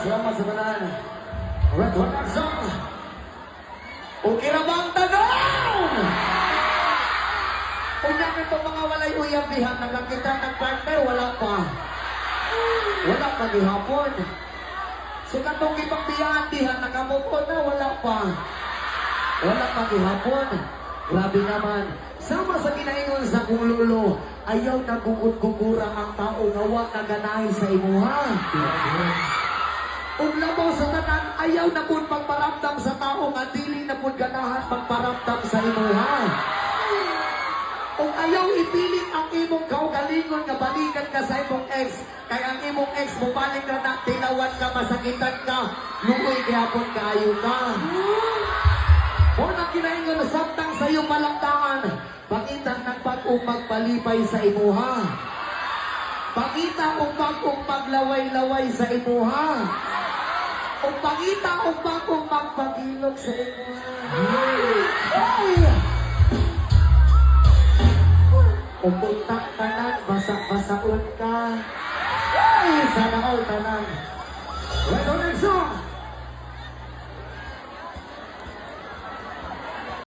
Salamat sa tanan. Alright, one more song. Okay na ba ang tanong? Kung yan itong mga walay uyab-bihan, nagkakita ng partner, wala pa. Wala pa gihapon. So katong ibang bihan-bihan, nakamupon na, wala pa. Wala pa gihapon. Grabe naman. Sama sa kinaingon sa kong lulo, ayaw nagugod-gugura ang tao nga wa naganahin sa imuha. Kung labaw sa tanan, ayaw na po magparamdam sa tao nga dili na po ganahan magparamdam sa imuha. Kung ayaw ipilit ang imong kaugalingon nga balikan ka sa imong ex, kaya ang imong ex mo balik na tinawan ka, masakitan ka, lumoy gihapon kaayo ka. O na kinaingon na samtang sa iyong malangtangan, pakitan ng pag-umagpalipay sa imuha. Pakita o pag-umaglaway-laway sa imuha. O pakita o pag-umagpagilog sa imuha. O puntak tanan, basa-basaon ka. Ay, sana all tanan. Well, next song.